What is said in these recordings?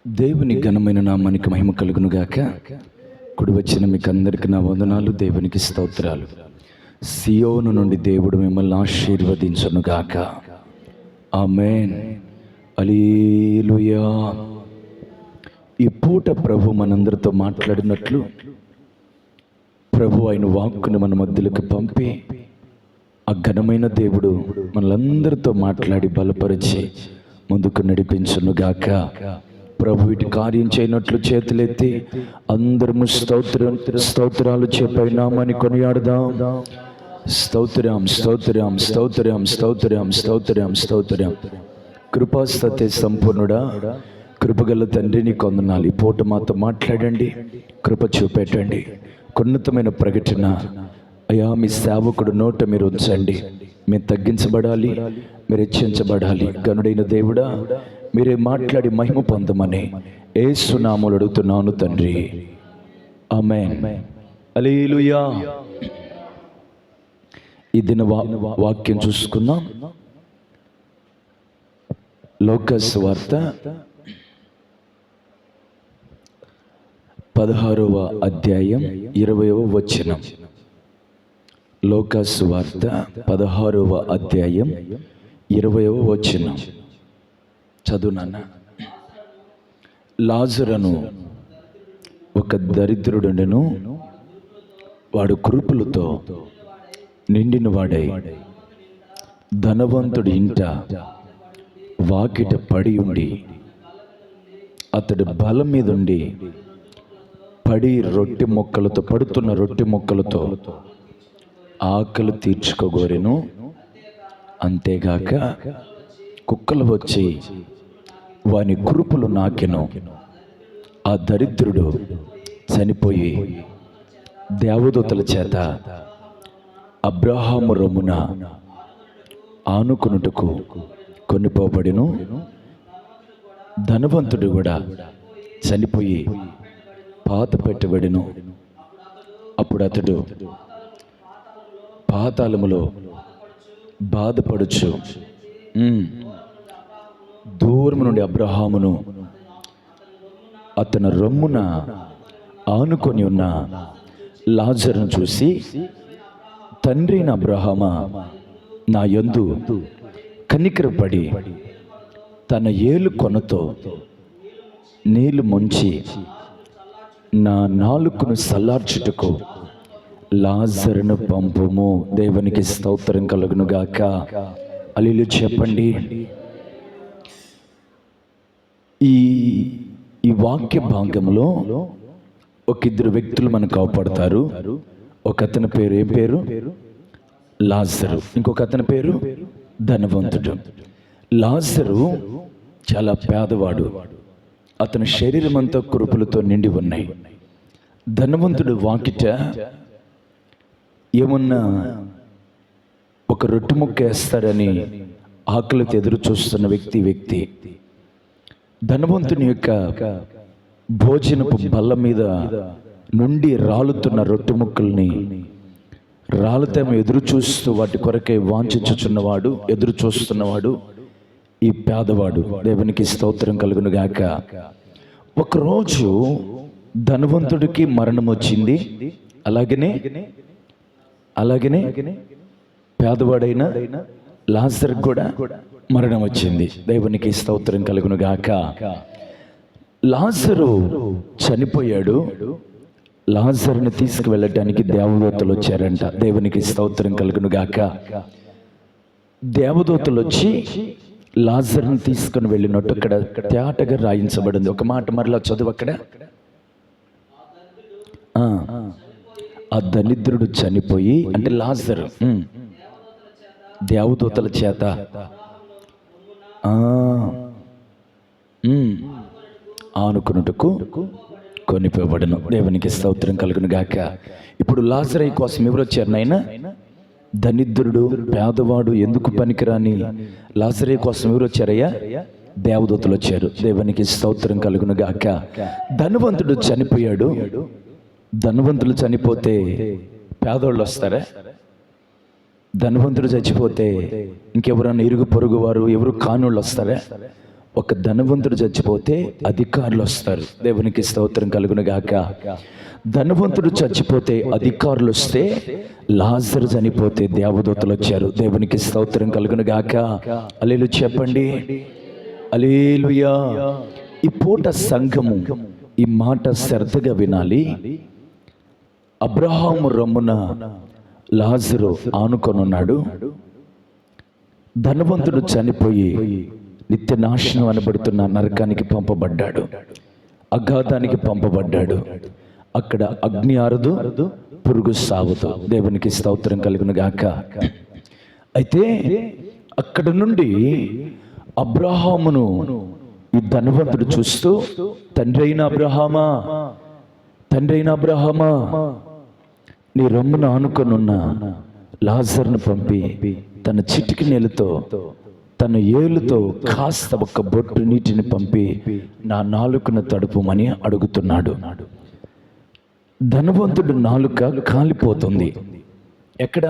దేవుని ఘనమైన నామానికి మహిమ కలుగును గాక. కుడి వచ్చిన మీకు అందరికీ నా వందనాలు, దేవునికి స్తోత్రాలు. సియోను నుండి దేవుడు మిమ్మల్ని ఆశీర్వదించును గాక. ఆమేన్. హల్లెలూయా. ఈ పూట ప్రభు మనందరితో మాట్లాడినట్లు ప్రభు ఆయన వాక్కును మన మధ్యలోకి పంపి ఆ ఘనమైన దేవుడు మనలందరితో మాట్లాడి బలపరిచి ముందుకు నడిపించును గాక. ప్రభు వీటి కార్యం చేయనట్లు చేతులెత్తి అందరము స్తోత్రాలు చెప్పి నామాన్ని కొనియాడదాం. స్తోత్రం స్తోత్రం స్తోత్రం స్తోత్రం స్తోత్రం స్తోత్రం. కృపా సత్య సంపూర్ణుడా, కృపగల తండ్రి నీ కొందనాలు. ఈ పూట మాతో మాట్లాడండి, కృప చూపెట్టండి. ఉన్నతమైన ప్రకటన అయ్యా మీ సేవకుడు నోట మీరు ఉంచండి. మీరు తగ్గించబడాలి, మీరు హెచ్చించబడాలి. గనుడైన దేవుడా, మీరే మాట్లాడి మహిమ పొందమని యేసు నామములో అడుగుతున్నాను తండ్రి. ఆమేన్. హల్లెలూయా. ఈ దిన వాక్యం చూసుకుందాం. లూకా సువార్త 16వ అధ్యాయం 20వ వచనం. లూకా సువార్త 16వ అధ్యాయం 20వ వచనం. చదువునాన్న. లాజరును ఒక దరిద్రుడును, వాడు కురుపులతో నిండిన వాడై ధనవంతుడి ఇంట వాకిట పడి ఉండి, అతడు బలం మీద ఉండి పడి పడుతున్న రొట్టె ముక్కలతో ఆకలి తీర్చుకోగోరెను. అంతేగాక కుక్కలు వచ్చి వాని కురుపులు నాకెను. ఆ దరిద్రుడు చనిపోయి దేవదూతల చేత అబ్రహాము రొమ్మున ఆనుకునుటకు కొనిపోబడెను. ధనవంతుడు కూడా చనిపోయి పాత పెట్టబడెను. అప్పుడు అతడు పాతాళములో బాధపడుచు దూరం నుండి అబ్రహామును అతని రొమ్మున ఆనుకొని ఉన్న లాజరును చూసి, తండ్రి నా అబ్రహామా, నా యందు కనికరపడి తన ఏలు కొనతో నీళ్లు ముంచి నా నాలుకను సల్లార్చుటకు లాజరును పంపుము. దేవునికి స్తోత్రం కలుగును గాక. హల్లెలూయా చెప్పండి. ఈ వాక్య భాగంలో ఒక ఇద్దరు వ్యక్తులు మనకు అవపడతారు. ఒక అతని పేరు ఏం పేరు? లాజరు. ఇంకొక అతని పేరు ధనవంతుడు. లాజరు చాలా పేదవాడు. అతని శరీరం అంతా కురుపులతో నిండి ఉన్నాయి. ధనవంతుడు వాకిట ఏమన్నా ఒక రొట్టె ముక్క వేస్తాడని ఆకలితో ఎదురు చూస్తున్న వ్యక్తి. ధనవంతుని యొక్క భోజనపు బల్ల మీద నుండి రాలుతున్న రొట్టె ముక్కల్ని రాలుతేమో ఎదురు చూస్తూ వాటి కొరకై వాంఛించుచున్నవాడు, ఎదురు చూస్తున్నవాడు ఈ పేదవాడు. దేవునికి స్తోత్రం కలుగును గాక. ఒకరోజు ధనవంతుడికి మరణం వచ్చింది. అలాగనే పేదవాడైన లాజరుకు కూడా మరణం వచ్చింది. దేవునికి స్తోత్రం కలుగును గాక. లాజరు చనిపోయాడు. లాజరుని తీసుకువెళ్ళటానికి దేవదూతలు వచ్చారంట. దేవునికి స్తోత్రం కలుగును గాక. దేవదూతలు వచ్చి లాజరుని తీసుకుని వెళ్ళినట్టు అక్కడ తేటగా రాయించబడింది. ఒక మాట మరలా చదువు. అక్కడ ఆ దరిద్రుడు చనిపోయి, అంటే లాజరు దేవదూతల చేత ఆనుకున్నట్టుకు కొనిపోబడను. దేవునికి స్తోత్రం కలుగును గాక. ఇప్పుడు లాజరు కోసం ఎవరు వచ్చారు నాయన? దరిద్రుడు, పేదవాడు, ఎందుకు పనికిరాని లాజరు కోసం ఎవరు వచ్చారయ్యా? దేవదూతలు వచ్చారు. దేవునికి స్తోత్రం కలుగును గాక. ధనవంతుడు చనిపోయాడు. ధనవంతులు చనిపోతే పేదోళ్ళు వస్తారా? ధనవంతుడు చచ్చిపోతే ఇంకెవరన్నా ఇరుగు పొరుగు వారు ఎవరు కానోళ్ళు వస్తారా? ఒక ధనవంతుడు చచ్చిపోతే అధికారులు వస్తారు. దేవునికి స్తోత్రం కలుగును గాక. ధనవంతుడు చచ్చిపోతే అధికారులు వస్తే, లాజరు చనిపోతే దేవదూతలు వచ్చారు. దేవునికి స్తోత్రం కలుగును గాక. హల్లెలూయా చెప్పండి, హల్లెలూయా. ఈ పూట సంఘము ఈ మాట శ్రద్ధగా వినాలి. అబ్రహాము రొమ్మున లాజరు ఆనుకొనున్నాడు. ధనవంతుడు చనిపోయి నిత్య నాశనం అనబడుతున్న నరకానికి పంపబడ్డాడు, అగాధానికి పంపబడ్డాడు. అక్కడ అగ్ని ఆరదు, పురుగు సావదు. దేవునికి స్తోత్రం కలుగును గాక. అయితే అక్కడ నుండి అబ్రహామును ఈ ధనవంతుడు చూస్తూ, తండ్రి అయిన అబ్రహామా, తండ్రి అయిన అబ్రహామా, నీ రొమ్మును ఆనుకొనున్న లాజరును పంపి తన చిటికి నేలతో, తన ఏలుతో కాస్త ఒక బొట్టు నీటిని పంపి నా నాలుకను తడుపుమని అడుగుతున్నాడు. ధనవంతుడు నాలుక కాలిపోతుంది. ఎక్కడ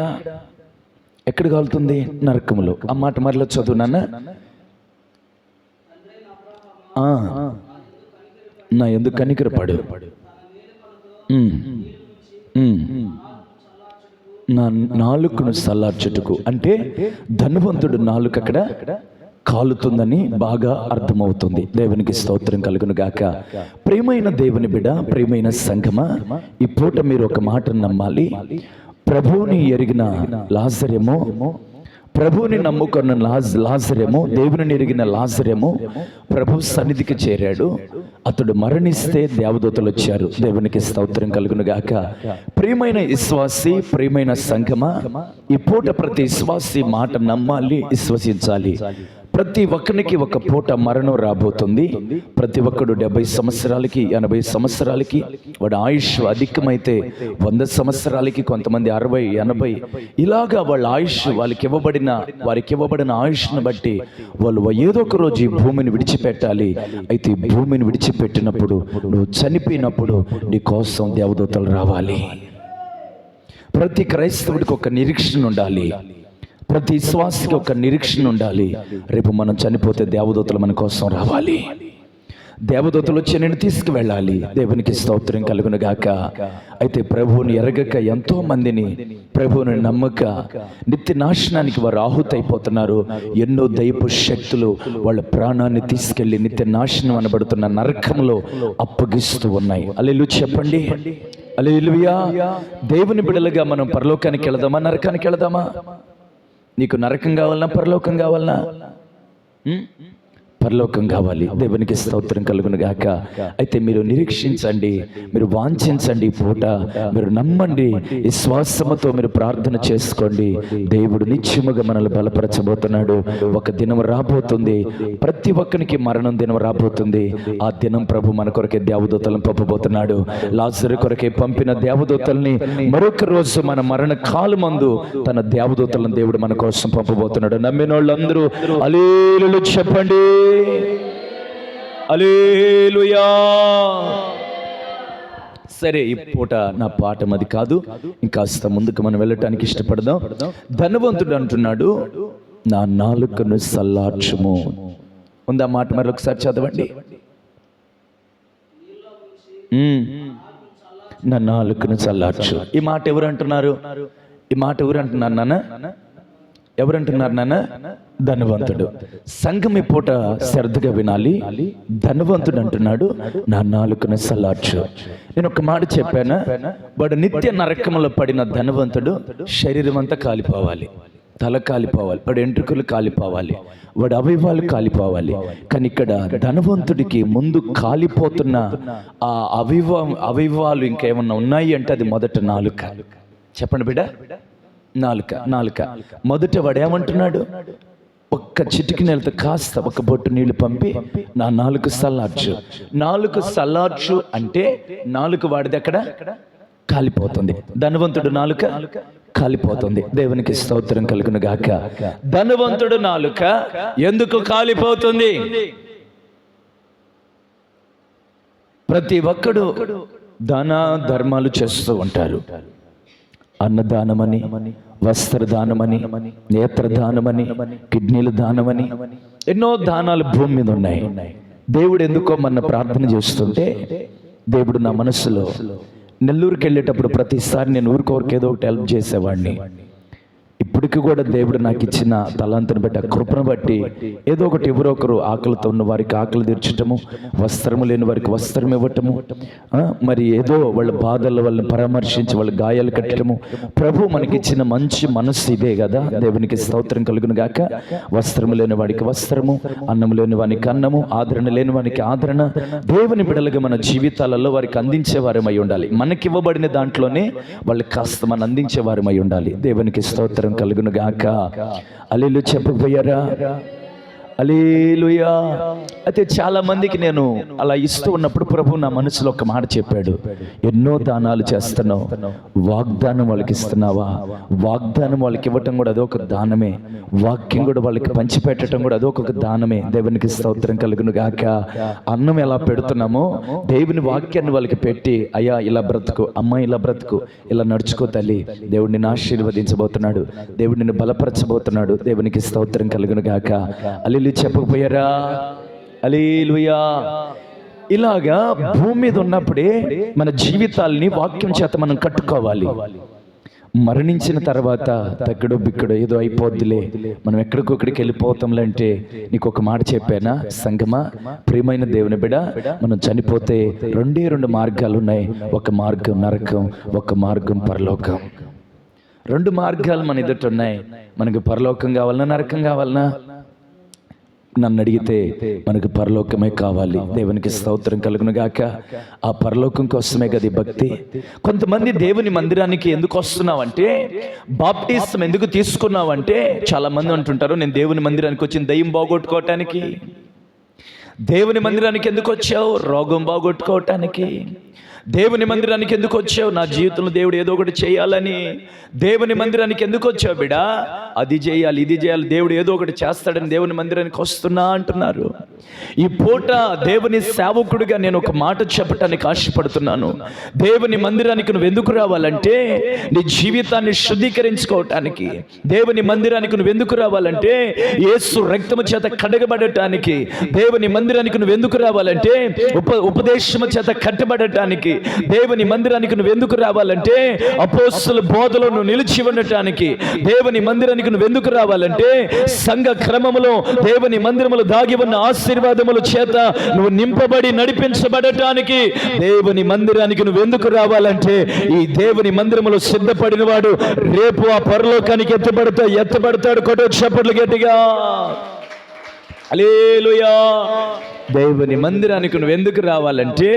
ఎక్కడ కాలుతుంది? నరకములో. ఆ మాట మరలా చదువునాన్న. నా ఎందుకు కనికరపడు, నా నాలుకను సల్లార్చుటకు. అంటే ధనవంతుడు నాలుక అక్కడ కాలుతుందని బాగా అర్థమవుతుంది. దేవునికి స్తోత్రం కలుగును గాక. ప్రియమైన దేవుని బిడ్డ, ప్రియమైన సంఘమా, ఈ పూట మీరు ఒక మాట నమ్మాలి. ప్రభువుని ఎరిగిన లాజరేమో, ప్రభువుని నమ్ముకున్న లాజరేమో, దేవుని ఎరిగిన లాజరేమో ప్రభు సన్నిధికి చేరాడు. అతడు మరణిస్తే దేవదూతలు వచ్చారు. దేవునికి స్తోత్రం కలుగును గాక. ప్రియమైన విశ్వాసి, ప్రియమైన సంఘమా, ఈ పూట ప్రతి విశ్వాసి మాట నమ్మాలి, విశ్వసించాలి. ప్రతి ఒక్కరికి ఒక పూట మరణం రాబోతుంది. ప్రతి ఒక్కడు 70 సంవత్సరాలకి, 80 సంవత్సరాలకి, వాడు ఆయుష్ అధికమైతే 100 సంవత్సరాలకి, కొంతమంది 60, 80, ఇలాగా వాళ్ళ ఆయుష్, వారికి ఇవ్వబడిన ఆయుష్ను బట్టి వాళ్ళు ఏదో ఒక రోజు ఈ భూమిని విడిచిపెట్టాలి. అయితే ఈ భూమిని విడిచిపెట్టినప్పుడు, నువ్వు చనిపోయినప్పుడు నీ కోసం దేవదూతలు రావాలి. ప్రతి క్రైస్తవుడికి ఒక నిరీక్షణ ఉండాలి. ప్రతి విశ్వాసికి ఒక నిరీక్షణ ఉండాలి. రేపు మనం చనిపోతే దేవదూతలు మన కోసం రావాలి. దేవదూతలు వచ్చి నేను తీసుకువెళ్ళాలి. దేవునికి స్తోత్రం కలుగును గాక. అయితే ప్రభువుని ఎరగక ఎంతో మందిని, ప్రభువుని నమ్మక నిత్య నాశనానికి వారు ఆహుతైపోతున్నారు. ఎన్నో దైవ శక్తులు వాళ్ళ ప్రాణాన్ని తీసుకెళ్లి నిత్య నాశనం అనబడుతున్న నరకంలో అప్పగిస్తూ ఉన్నాయి. హల్లెలూయా చెప్పండి, హల్లెలూయా. దేవుని బిడ్డలుగా మనం పరలోకానికి వెళదామా, నరకానికి వెళదామా? నీకు నరకం కావాలన్నా, పరలోకం కావాలన్నా? పరలోకం కావాలి. దేవునికి స్తోత్రం కలుగును గాక. అయితే మీరు నిరీక్షించండి, మీరు వాంఛించండి. పూట మీరు నమ్మండి, విశ్వాసముతో మీరు ప్రార్థన చేసుకోండి. దేవుడు నిత్యముగా మనల్ని బలపరచబోతున్నాడు. ఒక దినం రాబోతుంది, ప్రతి ఒక్కరికి మరణం దినం రాబోతుంది. ఆ దినం ప్రభు మన కొరకే దేవదూతలను పంపబోతున్నాడు. లాజరు కొరకే పంపిన దేవదూతల్ని మరొక రోజు మన మరణ కాలమందు తన దేవదూతలను దేవుడు మన కోసం పంపబోతున్నాడు. నమ్మిన వాళ్ళందరూ హల్లెలూయా చెప్పండి, హల్లెలూయా. సరే, ఈ పూట నా పాఠం అది కాదు. ఇంకాస్త ముందుకు మనం వెళ్ళటానికి ఇష్టపడదాం. ధనవంతుడు అంటున్నాడు, నా నాలుకను సల్లార్చుము. ఉందా మాట? మరి ఒకసారి చదవండి. నా నాలుకను చల్లార్చు. ఈ మాట ఎవరు అంటున్నారు? ఈ మాట ఎవరు అంటున్నారు నాన్న? ఎవరంటున్నారు నాన్న? ధనవంతుడు. సంఘం ఈ పూట శ్రద్ధగా వినాలి. ధనవంతుడు అంటున్నాడు, నా నాలుకను సల్లార్చు. నేను ఒక మాట చెప్పానా? వాడు నిత్య నరకంలో పడిన ధనవంతుడు శరీరం అంతా కాలిపోవాలి, తల కాలిపోవాలి, వాడు ఎంట్రుకలు కాలిపోవాలి, వాడు అవయవాలు కాలిపోవాలి. కానీ ఇక్కడ ధనవంతుడికి ముందు కాలిపోతున్న ఆ అవయవాలు ఇంకేమన్నా ఉన్నాయి అంటే అది మొదట నాలుక. చెప్పండి బిడ్డ, నాలుక. మొదట వాడు ఏమంటున్నాడు? ఒక్క చిటికి నేలతో కాస్త ఒక బొట్టు నీళ్లు పంపి నా నాలుక సల్లార్చు. నాలుక సల్లార్చు అంటే నాలుక వాడిది అక్కడ కాలిపోతుంది. ధనవంతుడు నాలుక కాలిపోతుంది. దేవునికి స్తోత్రం కలుగును గాక. ధనవంతుడు నాలుక ఎందుకు కాలిపోతుంది? ప్రతి ఒక్కడు దాన ధర్మాలు చేస్తూ ఉంటారు. అన్నదానమని, వస్త్రదానమని, నేత్రదానమని, కిడ్నీల దానమని, ఎన్నో దానాలు భూమి మీద ఉన్నాయి. దేవుడు ఎందుకో మన ప్రార్థన చేస్తుంటే దేవుడు నా మనసులో, నెల్లూరుకి వెళ్ళేటప్పుడు ప్రతిసారి నేను ఊరికొరికి ఏదో ఒకటి హెల్ప్ చేసేవాడిని. ఇప్పటికి కూడా దేవుడు నాకు ఇచ్చిన తలాంతను బట్టి, ఆ కృపను బట్టి ఏదో ఒకటి ఎవరో ఒకరు ఆకలితో ఉన్న వారికి ఆకలి తీర్చటము, వస్త్రము లేని వారికి వస్త్రం ఇవ్వటము, మరి ఏదో వాళ్ళ బాధలు వాళ్ళని పరామర్శించి వాళ్ళ గాయాలు కట్టడము. ప్రభు మనకిచ్చిన మంచి మనస్సు ఇదే కదా. దేవునికి స్తోత్రం కలుగును గాక. వస్త్రము లేని వాడికి వస్త్రము, అన్నము లేని వానికి అన్నము, ఆదరణ లేని వానికి ఆదరణ. దేవుని బిడ్డలుగా మన జీవితాలలో వారికి అందించే వారమై ఉండాలి. మనకి ఇవ్వబడిన దాంట్లోనే వాళ్ళకి కాస్త మనం అందించే వారమై ఉండాలి. దేవునికి స్తోత్రం కలుగును గాక. హల్లెలూయా చెప్పకపోయారా? హల్లెలూయా. అయితే చాలా మందికి నేను అలా ఇస్తూ ఉన్నప్పుడు ప్రభు నా మనసులో ఒక మాట చెప్పాడు, ఎన్నో దానాలు చేస్తున్నావు, వాగ్దానం వాళ్ళకి ఇస్తున్నావా? వాగ్దానం వాళ్ళకి ఇవ్వటం కూడా అదొక దానమే. వాక్యం కూడా వాళ్ళకి పంచిపెట్టడం కూడా అదొక దానమే. దేవునికి స్తోత్రం కలుగును గాక. అన్నం ఎలా పెడుతున్నామో దేవుని వాక్యాన్ని వాళ్ళకి పెట్టి, అయ్యా ఇలా బ్రతుకు, అమ్మ ఇలా బ్రతుకు, ఇలా నడుచుకో తల్లి, దేవుడు నిన్ను ఆశీర్వదించబోతున్నాడు, దేవుడు నిన్ను బలపరచబోతున్నాడు. దేవునికి స్తోత్రం కలుగును గాక. హల్లెలూయా చెప్పకపోయారా? హల్లెలూయా. ఇలాగా భూమి మీద ఉన్నప్పుడే మన జీవితాల్ని వాక్యం చేత మనం కట్టుకోవాలి. మరణించిన తర్వాత తగ్గడో బిక్కడో ఏదో అయిపోద్దిలే, మనం ఎక్కడికొక్కడికి వెళ్ళిపోతాంలే అంటే నీకు ఒక మాట చెప్పానా సంగమా, ప్రియమైన దేవుని బిడ్డ, మనం చనిపోతే రెండు మార్గాలు ఉన్నాయి. ఒక మార్గం నరకం, ఒక మార్గం పరలోకం. రెండు మార్గాలు మన ఎదుట ఉన్నాయి. మనకు పరలోకం కావాలన్నా నరకం కావాలన్నా? నన్ను అడిగితే మనకు పరలోకమే కావాలి. దేవునికి స్తోత్రం కలుగును గాక. ఆ పరలోకం కోసమే కదా భక్తి. కొంతమంది దేవుని మందిరానికి ఎందుకు వస్తున్నావంటే, బాప్టిజం ఎందుకు తీసుకున్నావంటే, చాలా మంది అంటుంటారు నేను దేవుని మందిరానికి వచ్చిన దయ్యం బాగొట్టుకోవటానికి. దేవుని మందిరానికి ఎందుకు వచ్చావు? రోగం బాగొట్టుకోవటానికి. దేవుని మందిరానికి ఎందుకు వచ్చావు? నా జీవితంలో దేవుడు ఏదో ఒకటి చేయాలని. దేవుని మందిరానికి ఎందుకు వచ్చావు బిడా? అది చేయాలి, ఇది చేయాలి, దేవుడు ఏదో ఒకటి చేస్తాడని దేవుని మందిరానికి వస్తున్నా అంటున్నారు. ఈ పూట దేవుని సేవకుడిగా నేను ఒక మాట చెప్పటానికి ఆశపడుతున్నాను. దేవుని మందిరానికి నువ్వు ఎందుకు రావాలంటే, నీ జీవితాన్ని శుద్ధీకరించుకోవటానికి. దేవుని మందిరానికి నువ్వు ఎందుకు రావాలంటే, యేసు రక్తము చేత కడగబడటానికి. దేవుని మందిరానికి నువ్వు ఎందుకు రావాలంటే, ఉపదేశము చేత కట్టబడటానికి. దేవుని మందిరానికి నువ్వు ఎందుకు రావాలంటే, అపోస్తలుల బోధలో నువ్వు నిలిచి ఉండటానికి. దేవుని మందిరానికి నువ్వు ఎందుకు రావాలంటే, సంఘ క్రమములో దేవుని మందిరములో దాగి ఉన్న ఆశీర్వాదముల చేత నువ్వు నింపబడి నడిపించబడటానికి. దేవుని మందిరానికి నువ్వు ఎందుకు రావాలంటే, ఈ దేవుని మందిరములో సిద్ధపడిన వాడు రేపు ఆ పరలోకానికి ఎత్తబడతాడు. కొట్టు చప్పట్లు గట్టిగా. హల్లెలూయా. దేవుని మందిరానికి నువ్వు ఎందుకు రావాలంటే,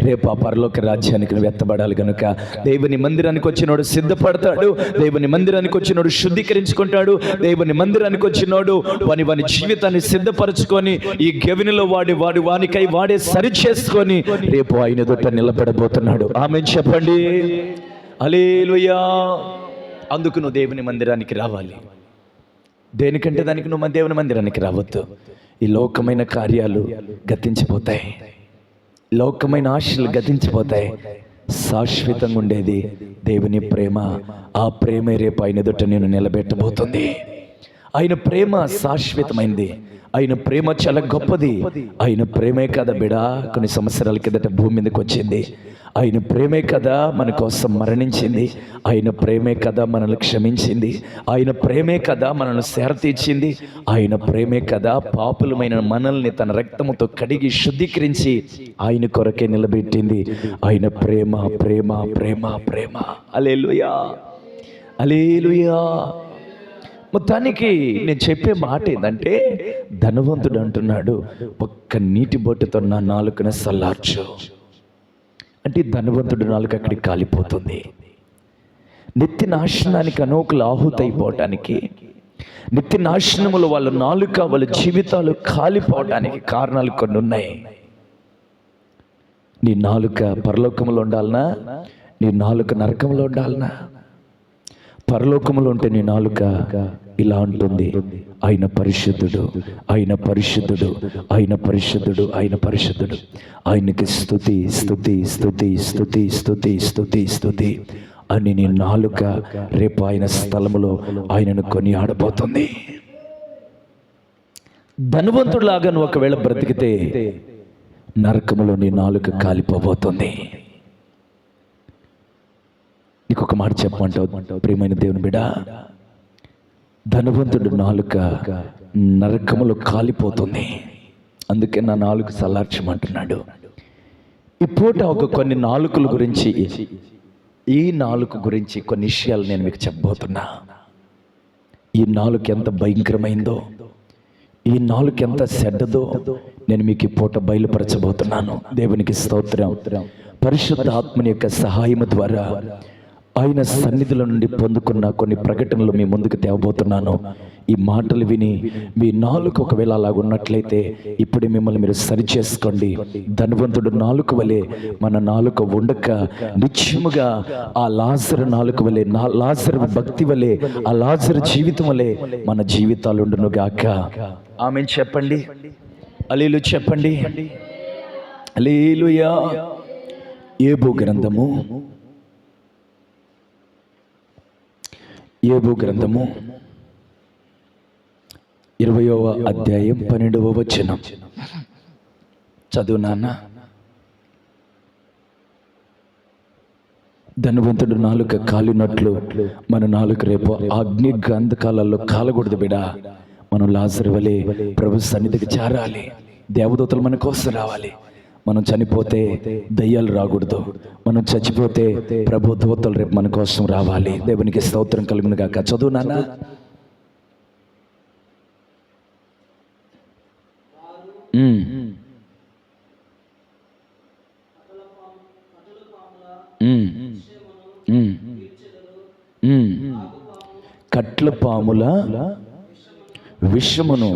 రేపు ఆ పరలోక రాజ్యానికి నువ్వు ఎత్తబడాలి కనుక. దేవుని మందిరానికి వచ్చినోడు సిద్ధపడతాడు. దేవుని మందిరానికి వచ్చినోడు శుద్ధీకరించుకుంటాడు. దేవుని మందిరానికి వచ్చినోడు వాని జీవితాన్ని సిద్ధపరచుకొని ఈ గెవినిలో వానికై వాడే సరి చేసుకొని రేపు ఆయన ఎదుట నిలబడబోతున్నాడు. ఆమేన్ చెప్పండి. హల్లెలూయా. అందుకు నువ్వు దేవుని మందిరానికి రావాలి. దేనికంటే దానికి నువ్వు దేవుని మందిరానికి రావద్దు. ఈ లోకమైన కార్యాలు గతించిపోతాయి, లోకమైన ఆశలు గతించిపోతాయి. శాశ్వతంగా ఉండేది దేవుని ప్రేమ. ఆ ప్రేమే రేపు ఆయన ఎదుట నేను నిలబెట్టబోతుంది. ఆయన ప్రేమ శాశ్వతమైంది. ఆయన ప్రేమ చాలా గొప్పది. ఆయన ప్రేమే కదా బిడా కొన్ని సంవత్సరాల కిందట భూమి మీదకి వచ్చింది. ఆయన ప్రేమే కదా మన కోసం మరణించింది. ఆయన ప్రేమే కదా మనల్ని క్షమించింది. ఆయన ప్రేమే కదా మనల్ని శారతీర్చింది. ఆయన ప్రేమే కదా పాపులమైన మనల్ని తన రక్తముతో కడిగి శుద్ధీకరించి ఆయన కొరకే నిలబెట్టింది. ఆయన ప్రేమ ప్రేమ ప్రేమ ప్రేమ. హల్లెలూయా, హల్లెలూయా. మొత్తానికి నేను చెప్పే మాట ఏంటంటే, ధనవంతుడు అంటున్నాడు, ఒక్క నీటి బొట్టుతో నా నాలుకన సల్లార్చు అంటే ధనవంతుడు నాలుక అక్కడికి కాలిపోతుంది. నిత్య నాశనానికి అనేకులు ఆహుతైపోవటానికి, నిత్య నాశనములు వాళ్ళ నాలుక వాళ్ళ జీవితాలు కాలిపోవటానికి కారణాలు కొన్ని ఉన్నాయి. నీ నాలుక పరలోకంలో ఉండాలనా, నీ నాలుక నరకంలో ఉండాలనా? పరలోకంలో ఉంటే నీ నాలుక ఇలా ఉంటుంది, ఆయన పరిశుద్ధుడు, ఆయన పరిశుద్ధుడు, ఆయన పరిశుద్ధుడు, ఆయన పరిశుద్ధుడు. ఆయనకి స్తుతి స్తుతి స్తుతి స్తుతి స్తుతి స్తుతి స్తుతి. అని నీ నాలుక రేపు ఆయన స్థలములో ఆయనను కొనియాడబోతుంది. ధనవంతుడిలాగా నువ్వు ఒకవేళ బ్రతికితే నరకములో నీ నాలుక కాలిపోబోతుంది. నీకు ఒక మాట చెప్పమంటావు ప్రియమైన దేవుని బిడ్డ, ధనవంతుడు నాలుక నరకములో కాలిపోతుంది. అందుకే నా నాలుక సలార్చమంటున్నాడు. ఈ పూట కొన్ని నాలుకల గురించి, ఈ నాలుక గురించి కొన్ని విషయాలు నేను మీకు చెప్పబోతున్నా. ఈ నాలుక ఎంత భయంకరమైందో, ఈ నాలుక ఎంత చెడ్డదో నేను మీకు ఈ పూట బయలుపరచబోతున్నాను. దేవునికి స్తోత్రం. పరిశుద్ధ ఆత్మని యొక్క సహాయము ద్వారా ఆయన సన్నిధిలో నుండి పొందుకున్న కొన్ని ప్రకటనలు మీ ముందుకు తేవబోతున్నాను. ఈ మాటలు విని మీ నాలుక ఒకవేళ అలాగున్నట్లయితే ఇప్పుడే మిమ్మల్ని మీరు సరిచేసుకోండి. ధనవంతుడు నాలుక వలె మన నాలుక ఉండక నిత్యముగా ఆ లాజరు నాలుక వలె, లాజరు భక్తి వలె, ఆ లాజరు జీవితం వలె మన జీవితాలు ఉండును గాక. ఆమేన్ చెప్పండి. హల్లెలూయా చెప్పండి. హల్లెలూయా. యోబు గ్రంథము, యోబు గ్రంథము 20వ అధ్యాయం 12వ వచనం చదువు నాన్న. ధనవంతుడు నాలుక కాలినట్లు మన నాలుక రేపు అగ్ని గంధకాలలో కాలకూడదు బిడా. మనం లాజరు వలె ప్రభు సన్నిధికి చేరాలి. దేవదూతలు మన కోసం రావాలి. మనం చనిపోతే దయ్యాలు రాకూడదు. మనం చచ్చిపోతే ప్రభు దూతలు రేపు మన కోసం రావాలి. దేవునికి స్తోత్రం కలుగును గాక. చదువు నాన్న. కట్ల పాముల విషమును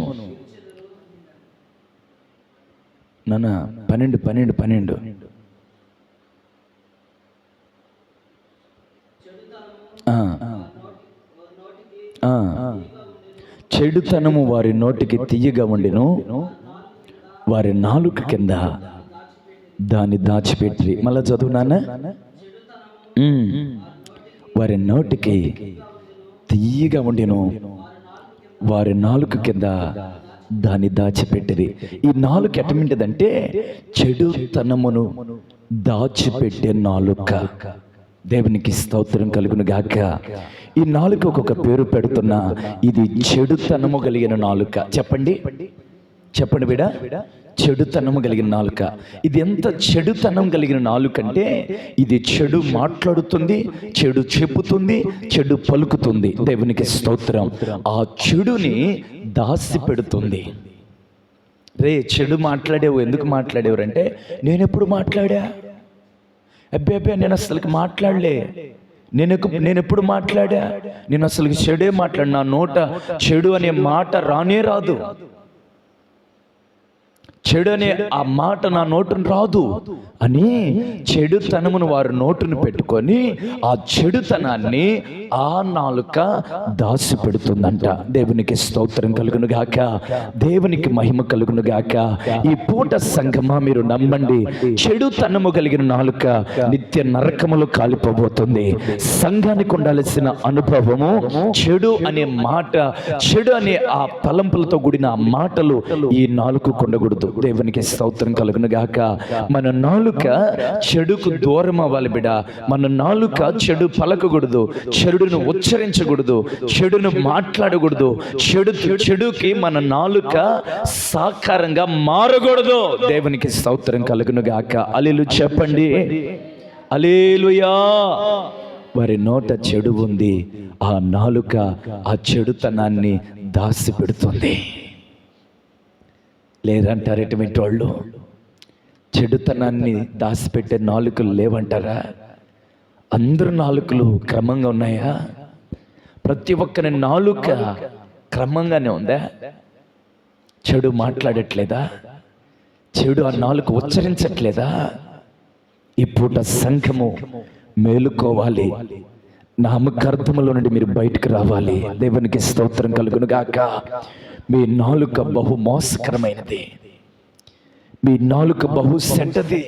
నాన్న 12 చెడుతనము వారి నోటికి తీయగా ఉండిను, వారి నాలుక కింద దాన్ని దాచిపెట్టి. మళ్ళా చదువు నాన్న. వారి నోటికి తీయగా ఉండిను, వారి నాలుక కింద దాన్ని దాచిపెట్టేది. ఈ నాలుక ఎట్టమింటిదంటే చెడుతనమును దాచిపెట్టే నాలుక. దేవునికి స్తోత్రం కలుగును గాక. ఈ నాలుక ఒక్కొక్క పేరు పెడుతున్నా. ఇది చెడుతనము కలిగిన నాలుక. చెప్పండి చెప్పండి బిడా. చెడుతనము కలిగిన నాలుక. ఇది ఎంత చెడుతనం కలిగిన నాలుక అంటే ఇది చెడు మాట్లాడుతుంది, చెడు చెప్పుతుంది, చెడు పలుకుతుంది. దేవునికి స్తోత్రం. ఆ చెడుని దాసి పెడుతుంది. రే చెడు మాట్లాడేవు, ఎందుకు మాట్లాడేవారు అంటే నేను ఎప్పుడు మాట్లాడా? అబ్బే నేను అసలుకి మాట్లాడలే. నేను ఎప్పుడు మాట్లాడా? నేను అసలు చెడే మాట్లాడు. నా నోట చెడు అనే మాట రానే రాదు. చెడు అనే ఆ మాట నా నోటును రాదు అని చెడుతనమును వారు నోటును పెట్టుకొని ఆ చెడుతనాన్ని ఆ నాలుక దాసి పెడుతుందంట. దేవునికి స్తోత్రం కలుగును గాక. దేవునికి మహిమ కలుగును గాక. ఈ పూట సంగమా మీరు నమ్మండి, చెడుతనము కలిగిన నాలుక నిత్య నరకములు కాలిపోబోతుంది. సంఘానికి ఉండాల్సిన అనుభవము చెడు అనే మాట, చెడు అనే ఆ తలంపులతో కూడిన ఆ మాటలు ఈ నాలుక ఉండకూడదు. దేవునికి స్తోత్రం కలుగును గాక. మన నాలుక చెడుకు దూరం అవ్వాలి బిడ. మన నాలుక చెడు పలకకూడదు, చెడును ఉచ్చరించకూడదు, చెడును మాట్లాడకూడదు. చెడుకి మన నాలుక సాకారంగా మారకూడదు. దేవునికి స్తోత్రం కలుగును గాక. హల్లెలూయా చెప్పండి. హల్లెలూయా. వారి నోట చెడు ఉంది, ఆ నాలుక ఆ చెడుతనాన్ని దాసి పెడుతుంది. లేదంటారు ఎటువంటి వాళ్ళు? చెడుతనాన్ని దాచిపెట్టే నాలుకలు లేవంటారా? అందరు నాలుకలు క్రమంగా ఉన్నాయా? ప్రతి ఒక్కరి నాలుక క్రమంగానే ఉందా? చెడు మాట్లాడట్లేదా? చెడు ఆ నాలుక ఉచ్చరించట్లేదా? ఈ పూట సంఘము మేలుకోవాలి. నామకార్థములో నుండి మీరు బయటకు రావాలి. దేవునికి స్తోత్రం కలుగును గాక. మీ నాలుక బహు మోసకరమైనది, మీ నాలుక బహు చెడ్డది.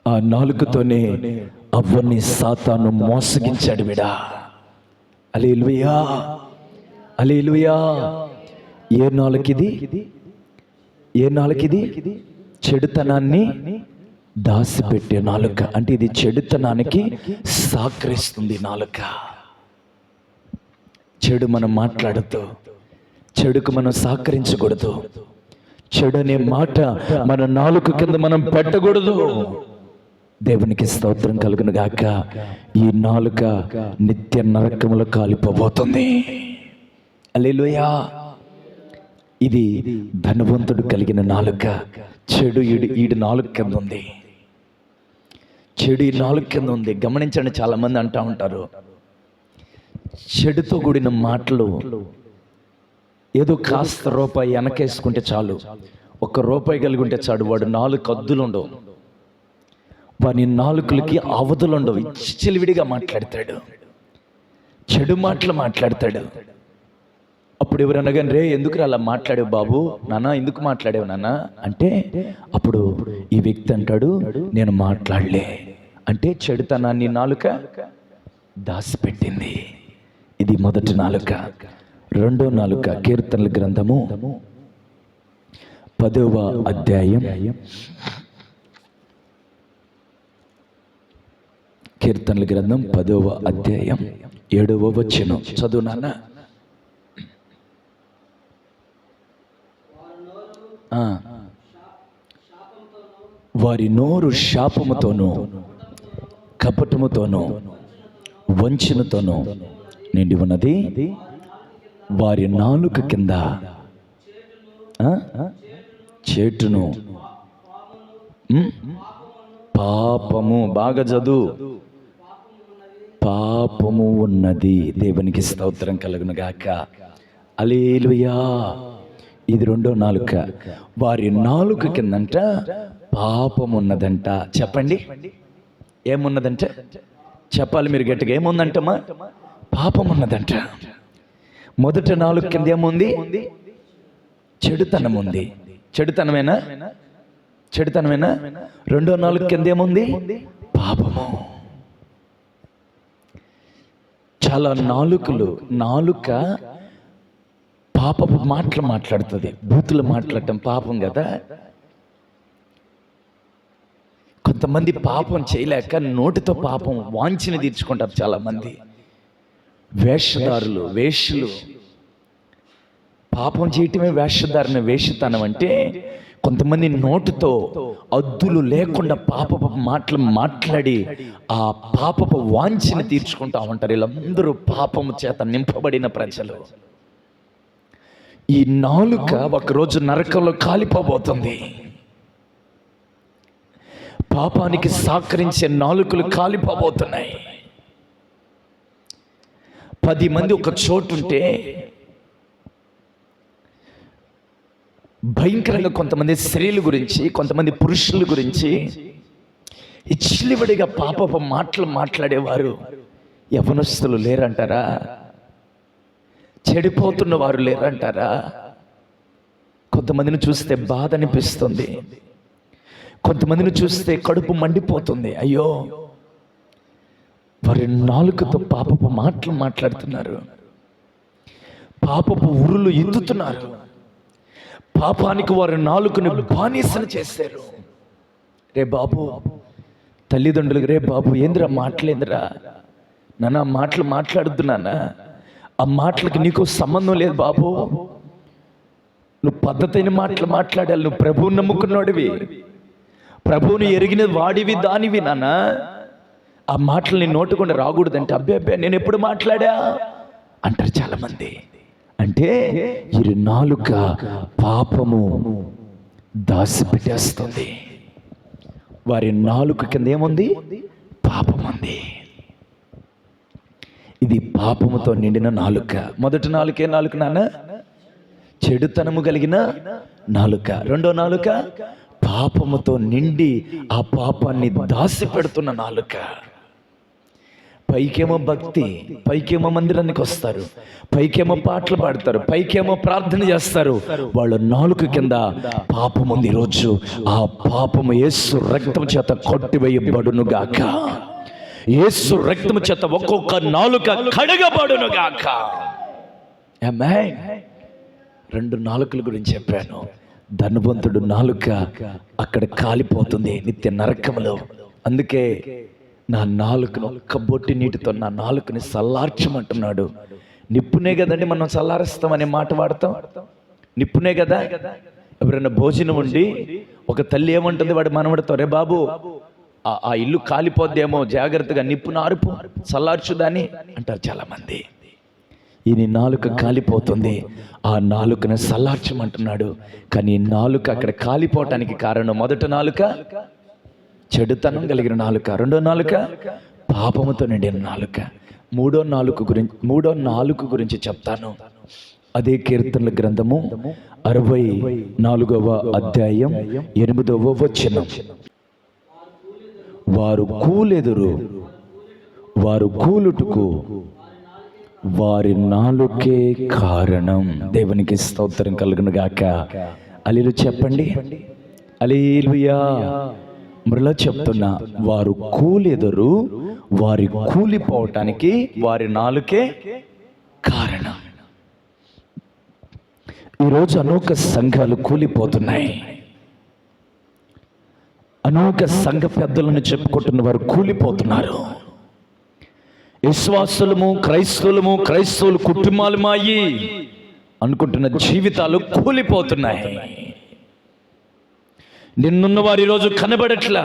ఆ నాలుకతోనే అవ్వని సాతాను మోసగించాడు విడా. హల్లెలూయా, హల్లెలూయా. ఏ నాలుకిది? ఏ నాలుకిది? చెడుతనాన్ని దాసిపెట్టే నాలుక. అంటే ఇది చెడుతనానికి సహకరిస్తుంది నాలుక. చెడు మనం మాట్లాడుతూ, చెడుకు మనం సహకరించకూడదు. చెడు అనే మాట మన నాలుక కింద మనం పెట్టకూడదు. దేవునికి స్తోత్రం కలుగును గాక. ఈ నాలుక నిత్య నరకములో కాలిపోబోతుంది. హల్లెలూయా. ఇది ధనవంతుడు కలిగిన నాలుక. చెడు ఈడు నాలుక కింద ఉంది. చెడు ఈ నాలుక కింద ఉంది. గమనించండి, చాలా మంది అంటూ ఉంటారు, చెడుతో కూడిన మాటలు ఏదో కాస్త రూపాయి వెనకేసుకుంటే చాలు, ₹1 కలిగి ఉంటే చాలు, వాడు 4 అద్దులు ఉండవు, వాని నాలుకలకి అవధులు ఉండవు. చిలివిడిగా మాట్లాడతాడు, చెడు మాటలు మాట్లాడతాడు. అప్పుడు ఎవరన్నా కానీ, రే ఎందుకు అలా మాట్లాడేవు బాబు, నాన్న ఎందుకు మాట్లాడేవు నాన్న అంటే, అప్పుడు ఈ వ్యక్తి అంటాడు, నేను మాట్లాడలే. అంటే చెడుతనాన్ని నాలుక దాసిపెట్టింది. ఇది మొదటి నాలుక. రెండో నాలుక కీర్తనల గ్రంథము 10వ అధ్యాయం, కీర్తనల గ్రంథం 10వ అధ్యాయం 7వ వచనం చదువు నాన్న. వారి నోరు శాపముతోనూ కపటముతోనూ వంచనతోనూ నిండి ఉన్నది. వారి నాలుక కింద చేటును పాపము, బాగా చదువు, పాపము ఉన్నది. దేవునికి స్తోత్రం కలుగును గాక. హల్లెలూయా. ఇది రెండో నాలుక. వారి నాలుక కిందంట పాపం ఉన్నదంట. చెప్పండి, ఏమున్నదంట? చెప్పాలి మీరు గట్టిగా. ఏముందంటమ్మా? పాపం ఉన్నదంట. మొదటి నాలుక కింద ఏముంది? చెడుతనం ఉంది. చెడుతనమేనా? చెడుతనమేనా? రెండో నాలుక కింద ఏముంది? పాపము. చాలా నాలుక పాపపు మాటలు మాట్లాడుతుంది. బూతులు మాట్లాడటం పాపం కదా. కొంతమంది పాపం చేయలేక నోటితో పాపం వాంఛని తీర్చుకుంటారు. చాలా మంది వేషధారులు, వేషులు. పాపం చేయటమే వేషధారణ, వేషతనం అంటే కొంతమంది నోటితో అద్దులు లేకుండా పాపపు మాటలు మాట్లాడి ఆ పాపపు వాంఛని తీర్చుకుంటా ఉంటారు. వీళ్ళందరూ పాపము చేత నింపబడిన ప్రజలు. ఈ నాలుక ఒకరోజు నరకంలో కాలిపోబోతుంది. పాపానికి సహకరించే నాలుకలు కాలిపోబోతున్నాయి. 10 మంది ఒక చోటుంటే భయంకరంగా కొంతమంది స్త్రీల గురించి, కొంతమంది పురుషుల గురించి ఇచ్చిలివడిగా పాపపు మాటలు మాట్లాడేవారు యవనస్తులు లేరంటారా? చెడిపోతున్న వారు లేరంటారా? కొంతమందిని చూస్తే బాధ అనిపిస్తుంది, కొంతమందిని చూస్తే కడుపు మండిపోతుంది. అయ్యో, వారి నాలుకతో పాపపు మాటలు మాట్లాడుతున్నారు, పాపపు ఉరులు ఎత్తుతున్నారు, పాపానికి వారి నాలుకను బానిసను చేశారు. రే బాబు, తల్లిదండ్రులకు, రే బాబు ఏందిరా మాటలేందిరా నాన్న, మాటలు మాట్లాడద్దు నాన్న, ఆ మాటలకి నీకు సంబంధం లేదు బాబు, నువ్వు పద్ధతైన మాటలు మాట్లాడాలి, నువ్వు ప్రభువుని నమ్ముకున్నాడివి, ప్రభువుని ఎరిగిన వాడివి, దానివి నాన్న, ఆ మాటలు నీ నోటుకుండా రాకూడదంటే అబ్బే నేను ఎప్పుడు మాట్లాడా అంటారు చాలా మంది. అంటే ఈ నాలుక పాపము దాసిపెట్టేస్తుంది. వారి నాలుక కింద ఏముంది? పాపం ఉంది. ఇది పాపముతో నిండిన నాలుక. మొదటి నాలుకే నాలుక నాన్న, చెడుతనము కలిగిన నాలుక. రెండో నాలుక పాపముతో నిండి ఆ పాపాన్ని దాసి పెడుతున్న నాలుక. పైకేమో భక్తి, పైకేమో మందిరానికి వస్తారు, పైకేమో పాటలు పాడతారు, పైకేమో ప్రార్థన చేస్తారు. వాళ్ళ నాలుక కింద పాపం ఉంది. ఈరోజు ఆ పాపము యేసు రక్తం చేత కొట్టివేయబడును గాక. యేసు రక్తం చేత ఒక్కొక్క నాలుక కడగబడును గాక. ఆమేన్. 2 నాలుకల గురించి చెప్పాను. ధనవంతుడు నాలుక అక్కడ కాలిపోతుంది నిత్య నరకములో. అందుకే నా నాలుకను ఒక్క బొట్టి నీటితో నా నాలుకని చల్లార్చమంటున్నాడు. నిప్పునే కదండి మనం చల్లారుస్తాం అనే మాట వాడతాం. నిప్పునే కదా. ఎవరైనా భోజనం ఉండి ఒక తల్లి ఏమంటుంది వాడు మనవడితో, రే బాబు ఆ ఇల్లు కాలిపోద్దేమో, జాగ్రత్తగా నిప్పును ఆర్పు, చల్లార్చుదాని అంటారు చాలామంది. ఈ నాలుక కాలిపోతుంది, ఆ నాలుకను చల్లార్చమంటున్నాడు. కానీ నాలుక అక్కడ కాలిపోవటానికి కారణం, మొదట నాలుక చెడుతనం కలిగిన నాలుక, రెండో నాలుక పాపముతో నిండిన నాలుక, మూడో నాలుక గురించి చెప్తాను. అదే కీర్తనల గ్రంథము 64వ అధ్యాయం 8వ వచనం. వారు కూలెదురు, వారు కూలుటకు వారి నాలుకే కారణం. దేవునికి స్తోత్రం కలుగును గాక. హల్లెలూయా చెప్పండి. హల్లెలూయా. మరలా చెప్తున్నా, వారు కూలెదురు, వారి కూలిపోవటానికి వారి నాలుకే కారణం. ఈరోజు అనేక సంఘాలు కూలిపోతున్నాయి. అనేక సంఘ పెద్దలను చెప్పుకుంటున్న వారు కూలిపోతున్నారు. విశ్వాసులము క్రైస్తవులు కుటుంబాలమాయి అనుకుంటున్న జీవితాలు కూలిపోతున్నాయి. నిన్నున్న వారు ఈరోజు కనబడట్లా,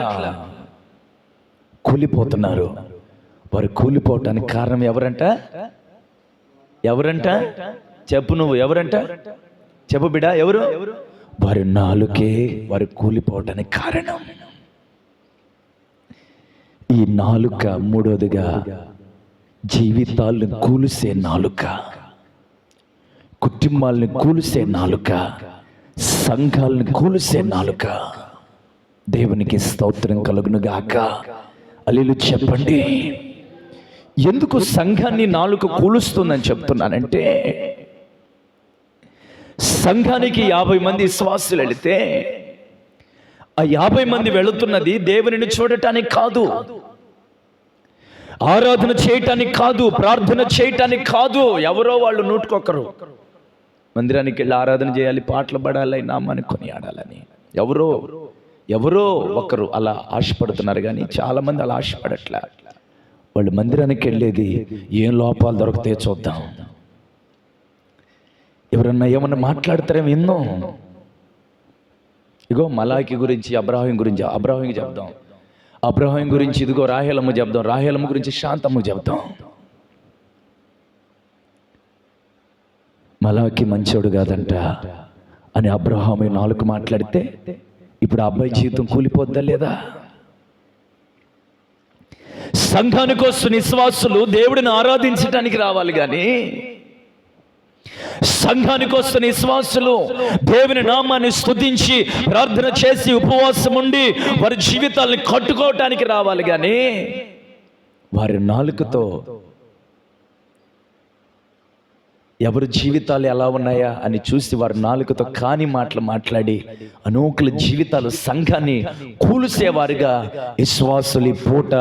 కూలిపోతున్నారు. వారు కూలిపోవటానికి కారణం ఎవరంట చెప్పు, నువ్వు ఎవరంట చెప్పు బిడ్డ, ఎవరు? వారి నాలుకే వారు కూలిపోవటానికి కారణం. ఈ నాలుక మూడోదిగా జీవితాలను కూల్చే నాలుక, కుటుంబాలను కూల్చే నాలుక, సంఘాలను కూల్చే నాలుక. దేవునికి స్తోత్రం కలుగును గాక. హల్లెలూయా చెప్పండి. ఎందుకు సంఘాన్ని నాలుక కూలుస్తుందని చెప్తున్నానంటే, సంఘానికి 50 మంది విశ్వాసులు వెళితే ఆ 50 మంది వెళుతున్నది దేవునిని చూడటానికి కాదు, ఆరాధన చేయటానికి కాదు, ప్రార్థన చేయటానికి కాదు. ఎవరో వాళ్ళు నూటుకొకరు మందిరానికి వెళ్ళి ఆరాధన చేయాలి, పాటలు పాడాలి, నామాన్ని కొనియాడాలని ఎవరో ఒకరు అలా ఆశపడుతున్నారు. కానీ చాలామంది అలా ఆశపడట్లే. వాళ్ళు మందిరానికి వెళ్ళేది ఏం లోపాలు దొరికితే చూద్దాం, ఎవరన్నా ఏమన్నా మాట్లాడతారేమో ఎన్నో. ఇగో మలాకి గురించి అబ్రాహీం చెప్దాం, అబ్రాహీం గురించి ఇదిగో రాహేలమ్మ చెప్దాం, రాహేలమ్మ గురించి శాంతమ్మ చెప్దాం. మలాకి మంచోడు కాదంట అని అబ్రాహాము 4 మాట్లాడితే ఇప్పుడు ఆ అబ్బాయి జీవితం కూలిపోద్దా లేదా? సంఘానికి వస్తున్న విశ్వాసులు దేవుడిని ఆరాధించడానికి రావాలి, కానీ సంఘానికి వస్తున్న విశ్వాసులు దేవుని నామాన్ని స్తుతించి ప్రార్థన చేసి ఉపవాసం ఉండి వారి జీవితాలను కట్టుకోవటానికి రావాలి, కానీ వారి నాలుకతో ఎవరి జీవితాలు ఎలా ఉన్నాయా అని చూసి వారి నాలుకతో కాని మాటలు మాట్లాడి అనేకుల జీవితాలు సంఘాన్ని కూల్చేవారుగా విశ్వాసులు పూట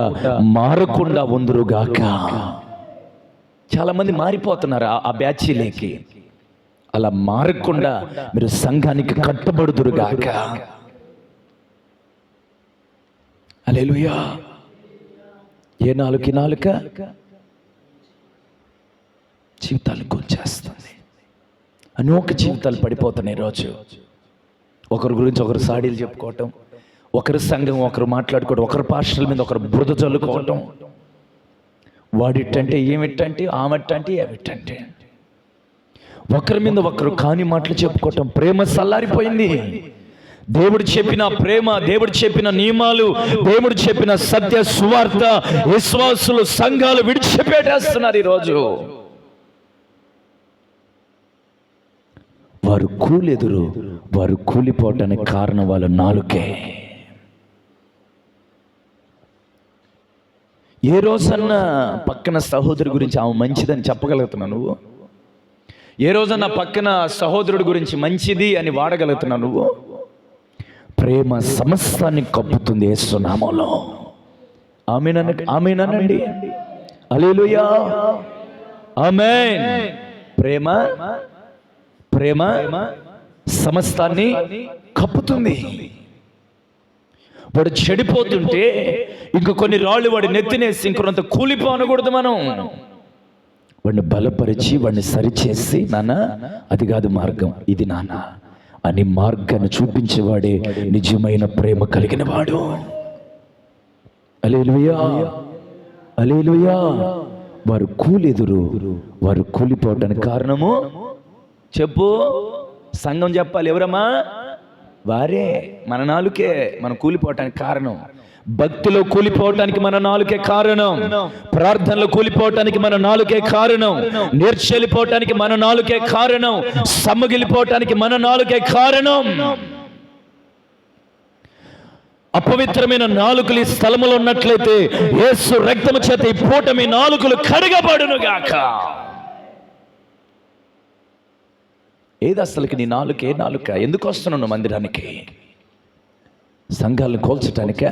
మారకుండా ఉందురుగాక. చాలా మంది మారిపోతున్నారు ఆ బ్యాచీలేకి. అలా మారకుండా మీరు సంఘానికి కట్టబడుదురుగాక. హల్లెలూయా. ఏ నాలుక జీవితాలు కూల్చేస్తుంది. అనేక జీవితాలు పడిపోతున్నాయి. రోజు ఒకరి గురించి ఒకరు సాడీలు చెప్పుకోవటం, ఒకరి సంఘం ఒకరు మాట్లాడుకోవడం, ఒకరి పాస్టర్ల మీద ఒకరు బురద చల్లుకోవటం, వాడిట్టంటే ఏమిట్టంటే, ఆమెట్టంటే ఏమిట్టంటే, ఒకరి మీద ఒకరు కాని మాటలు చెప్పుకోవటం. ప్రేమ చల్లారిపోయింది. దేవుడు చెప్పిన ప్రేమ, దేవుడు చెప్పిన నియమాలు, దేవుడు చెప్పిన సత్య సువార్త విశ్వాసులు సంఘాలు విడిచిపెట్టేస్తున్నారు ఈరోజు. వారు కూలెదురు, వారు కూలిపోవటానికి కారణం వాళ్ళ నాలుకే. ఏ రోజన్నా పక్కన సహోదరు గురించి ఆమె మంచిదని చెప్పగలుగుతున్నావు నువ్వు? ఏ రోజన్నా పక్కన సహోదరుడి గురించి మంచిది అని వాడగలుగుతున్నావు నువ్వు? ప్రేమ సమస్తాన్ని కప్పుతుంది యేసు నామములో. ఆమేనండి. హల్లెలూయా, ఆమేన్. ప్రేమ ప్రేమ సమస్తాన్ని కప్పుతుంది. వాడు చెడిపోతుంటే ఇంక కొన్ని రాళ్ళు వాడి నెత్తినేసి ఇంకొంత కూలిపోనకూడదు. మనం వాడిని బలపరిచి వాడిని సరిచేసి, నాన్న అది కాదు మార్గం, ఇది నాన్న అని మార్గాన్ని చూపించేవాడే నిజమైన ప్రేమ కలిగిన వాడు. హల్లెలూయా, హల్లెలూయా. వారు కూలెదురు, వారు కూలిపోవటానికి కారణము చెప్పు. సంఘం చెప్పాలి. ఎవరమ్మా? వారే. మన నాలుకే మనం కూలిపోవటానికి కారణం. భక్తిలో కూలిపోవటానికి మన నాలుకే కారణం. ప్రార్థనలో కూలిపోవటానికి మన నాలుకే కారణం. నేర్చెలిపోవటానికి మన నాలుకే కారణం. సమ్మగిలిపోవటానికి మన నాలుకే కారణం. అపవిత్రమైన నాలుకలు ఈ స్థలములో ఉన్నట్లయితే యేసు రక్తము చేత ఈ పూట మీ నాలుకలు కడగబడును గాక. ఏది అసలుకి నీ నాలుక? ఏ నాలుక? ఎందుకు వస్తున్నావు మందిరానికి? సంఘాలను కోల్చటానిక?